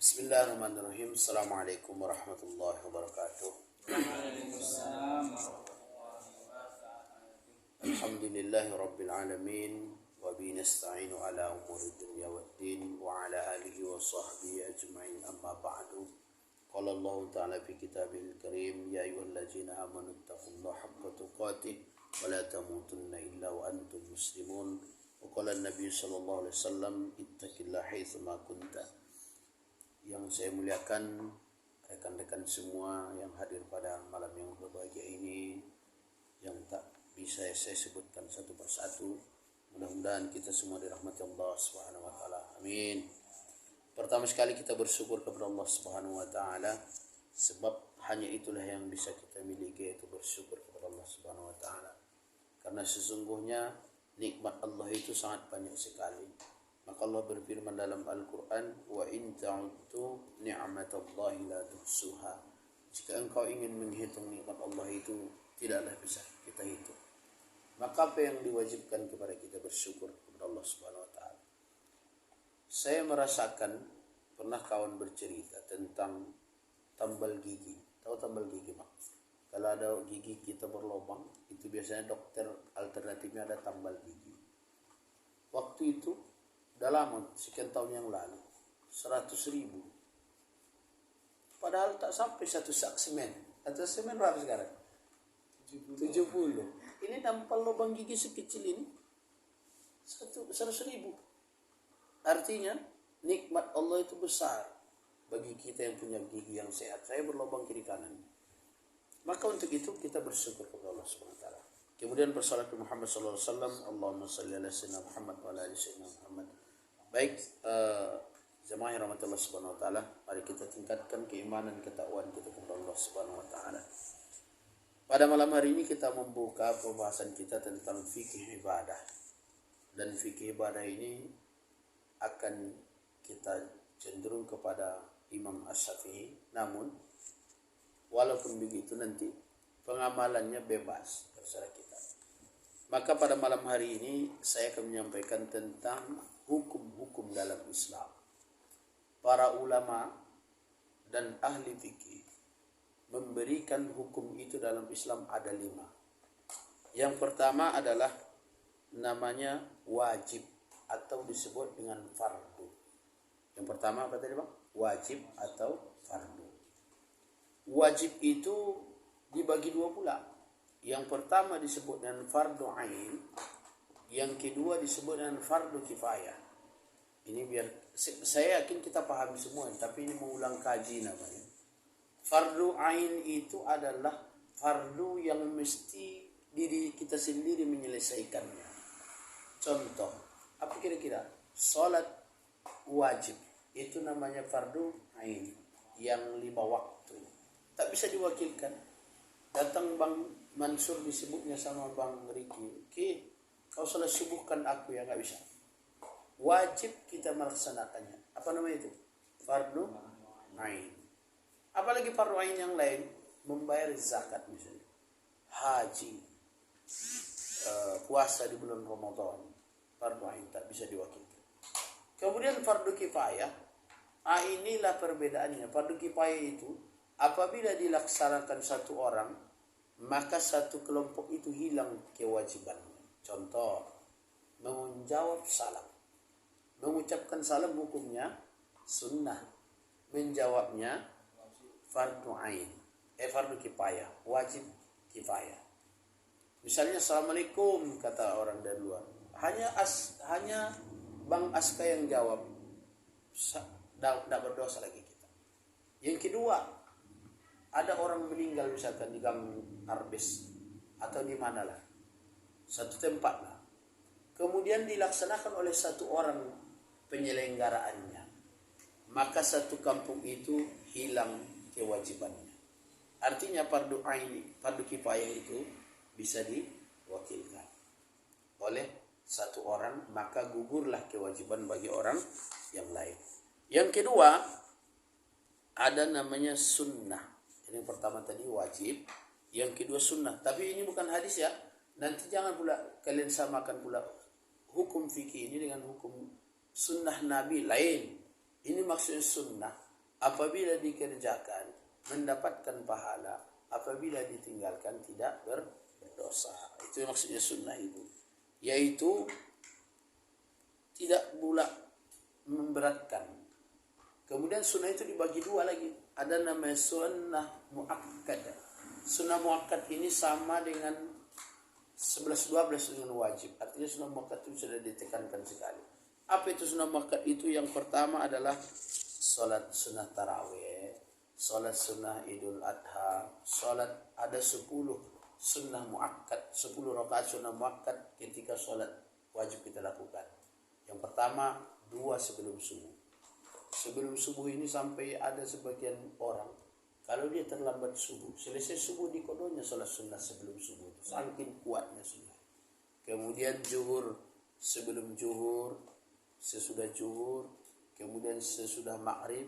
Bismillahirrahmanirrahim. Assalamualaikum warahmatullahi wabarakatuh. Alhamdulillahi rabbil alamin. Wa bihi nasta'inu ala umuri dunya waddin. Wa ala alihi wa sahbihi ajma'in, amma ba'du. Qala Allah ta'ala fi kitabihil karim, ya ayyuhallazina amanu taqullaha haqqa tuqatih wa la tamutunna illa wa antum muslimun. Wa qala an-nabiy sallallahu alaihi wasallam, ittaqillaha haitsu ma kunta. Yang saya muliakan rekan-rekan semua yang hadir pada malam yang berbahagia ini, yang tak bisa saya sebutkan satu persatu. Mudah-mudahan kita semua dirahmati Allah Subhanahu wa taala. Amin. Pertama sekali kita bersyukur kepada Allah Subhanahu wa taala, sebab hanya itulah yang bisa kita miliki, yaitu bersyukur kepada Allah Subhanahu wa taala. Karena sesungguhnya nikmat Allah itu sangat banyak sekali. Maka Allah berfirman dalam Al-Quran, wa in ta'uddu ni'matallahi la tuhsuha. Jika engkau ingin menghitung nikmat Allah itu, tidaklah bisa kita hitung. Maka apa yang diwajibkan kepada kita? Bersyukur kepada Allah Subhanahu wa taala. Saya merasakan, pernah kawan bercerita tentang tambal gigi. Tahu tambal gigi, Pak? Kalau ada gigi kita berlubang, itu biasanya dokter alternatifnya ada tambal gigi. Waktu itu udah lama, sekian tahun yang lalu, 100.000. Padahal tak sampai satu sak semen. Atau semen berapa sekarang? 70. Ini tampal lubang gigi sekecil ini 100.000. Artinya nikmat Allah itu besar bagi kita yang punya gigi yang sehat. Saya berlubang kiri kanan. Maka untuk itu kita bersyukur kepada Allah Subhanahu wa taala. Kemudian bersalat kepada Muhammad sallallahu alaihi wasallam, Allahumma shalli ala sayyidina Muhammad wa ala ali sayyidina Muhammad. Baik, jemaah yang rahmat Allah Subhanahu wa taala, mari kita tingkatkan keimanan ketakwaan kita kepada Allah Subhanahu wa taala. Pada malam hari ini kita membuka pembahasan kita tentang fikih ibadah. Dan fikih ibadah ini akan kita cenderung kepada Imam Asy-Syafi'i. Namun walaupun begitu nanti pengamalannya bebas terserah kita. Maka pada malam hari ini saya akan menyampaikan tentang hukum-hukum dalam Islam. Para ulama dan ahli fikih memberikan hukum itu dalam Islam ada 5. Yang pertama adalah namanya wajib atau disebut dengan fardu. Yang pertama apa tadi, Bang? Wajib atau fardu. Wajib itu dibagi 2 pula. Yang pertama disebut dengan fardu ain, yang kedua disebut dengan fardu kifayah. Ini biar saya yakin kita pahami semua, tapi ini mengulang kaji namanya. Fardu ain itu adalah fardu yang mesti diri kita sendiri menyelesaikannya. Contoh, apa kira-kira? Salat wajib itu namanya fardu ain yang 5 waktu. Tak bisa diwakilkan. Datang Bang Mansur disebutnya sama Bang Riki, kau salah subuhkan aku, ya, nggak bisa. Wajib kita melaksanakannya. Apa namanya itu? Fardu ain. Apalagi fardu ain yang lain, membayar zakat misalnya, haji, puasa di bulan Ramadan, fardu ain tak bisa diwakilkan. Kemudian fardu kifayah, inilah perbedaannya. Fardu kifayah itu apabila dilaksanakan satu orang, maka satu kelompok itu hilang kewajibannya. Contoh, menjawab salam. Mengucapkan salam hukumnya sunnah. Menjawabnya fardu ain. Fardu kifayah, wajib kifayah. Misalnya assalamualaikum kata orang dari luar. Hanya Bang Aska yang jawab. Tidak berdosa lagi kita. Yang kedua, ada orang meninggal misalkan di Gang Arbes atau di manalah, satu tempat lah. Kemudian dilaksanakan oleh satu orang penyelenggaraannya, maka satu kampung itu hilang kewajibannya. Artinya fardu ain, fardu kifayah itu bisa diwakilkan oleh satu orang, maka gugurlah kewajiban bagi orang yang lain. Yang kedua, ada namanya sunnah. Yang pertama tadi wajib, yang kedua sunnah. Tapi ini bukan hadis, ya. Nanti jangan pula kalian samakan pula hukum fikih ini dengan hukum sunnah Nabi lain. Ini maksudnya sunnah apabila dikerjakan mendapatkan pahala, apabila ditinggalkan tidak berdosa. Itu maksudnya sunnah itu, yaitu tidak pula memberatkan. Kemudian sunnah itu dibagi dua lagi, ada namanya sunnah muakkad. Sunnah muakkad ini sama dengan 11-12 dengan wajib, artinya sunnah muakkad itu sudah ditekankan sekali. Apa itu sunnah muakkad itu? Yang pertama adalah salat sunnah tarawih, salat sunnah idul adha, salat ada 10 sunnah muakkad, 10 rakaat sunnah muakkad ketika salat wajib kita lakukan. Yang pertama 2 sebelum subuh. Sebelum subuh ini sampai ada sebagian orang kalau dia terlambat subuh, selesai subuh di kodonya salat sunnah sebelum subuh itu, saking kuatnya sunnah. Kemudian zuhur, sebelum zuhur, sesudah zuhur, kemudian sesudah maghrib,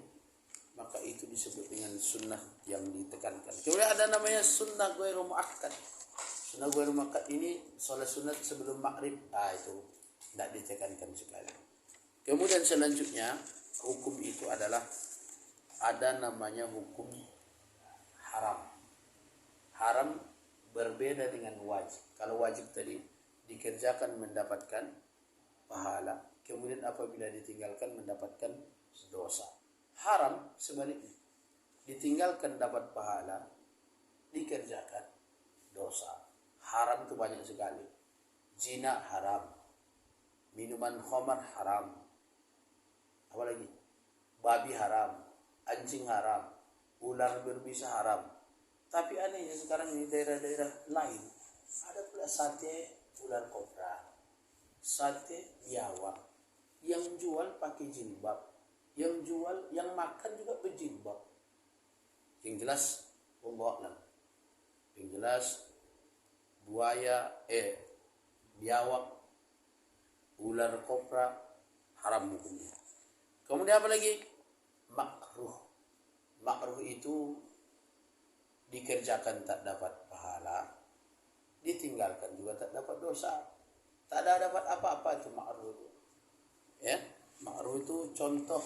maka itu disebut dengan sunnah yang ditekankan. Kemudian ada namanya sunnah ghairu muakkad. Sunnah ghairu muakkad ini salat sunat sebelum maghrib, itu tidak ditekankan sekali. Kemudian selanjutnya hukum itu adalah ada namanya hukum haram. Haram berbeda dengan wajib. Kalau wajib tadi dikerjakan mendapatkan pahala, kemudian apabila ditinggalkan mendapatkan dosa. Haram sebaliknya, ditinggalkan dapat pahala, dikerjakan dosa. Haram itu banyak sekali. Zina haram, minuman khamar haram, apalagi babi haram, anjing haram, ular berbisa haram. Tapi anehnya sekarang di daerah-daerah lain ada pula sate ular kobra, sate biawak, yang jual pakai jilbab, yang jual, yang makan juga berjilbab. Yang jelas Allah, yang jelas buaya, biawak, ular kobra haram hukumnya. Kemudian apa lagi? Makruh. Makruh itu dikerjakan tak dapat pahala, ditinggalkan juga tak dapat dosa, tak ada dapat apa-apa. Itu makruh itu. Ya, makruh itu contoh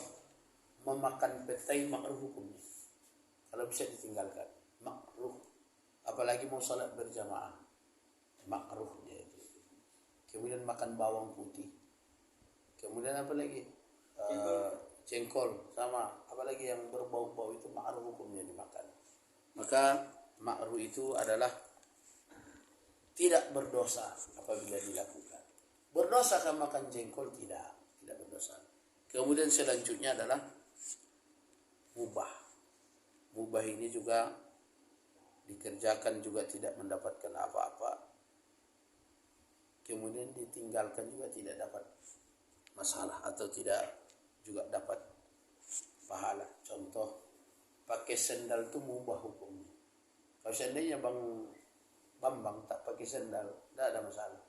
memakan petai, makruh hukumnya. Kalau bisa ditinggalkan, makruh. Apalagi mau salat berjamaah, makruh dia itu. Kemudian makan bawang putih. Kemudian apa lagi? Jengkol sama. Apalagi yang berbau-bau itu makruh hukumnya dimakan. Maka makruh itu adalah tidak berdosa apabila dilakukan. Berdosa kan makan jengkol? Tidak berdosa. Kemudian selanjutnya adalah mubah. Mubah ini juga dikerjakan juga tidak mendapatkan apa-apa. Kemudian ditinggalkan juga tidak dapat masalah atau tidak juga dapat pahala. Contoh, pakai sendal itu mubah hukumnya. Kalau seandainya Bambang tak pakai sendal, tidak ada masalah.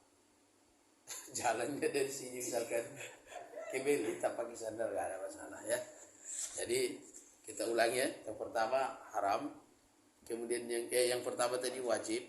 Jalannya dari sini misalkan ke Beli tak pakai sandal, tidak ada masalah ya. Jadi kita ulangi ya. Yang pertama haram, kemudian yang pertama tadi wajib,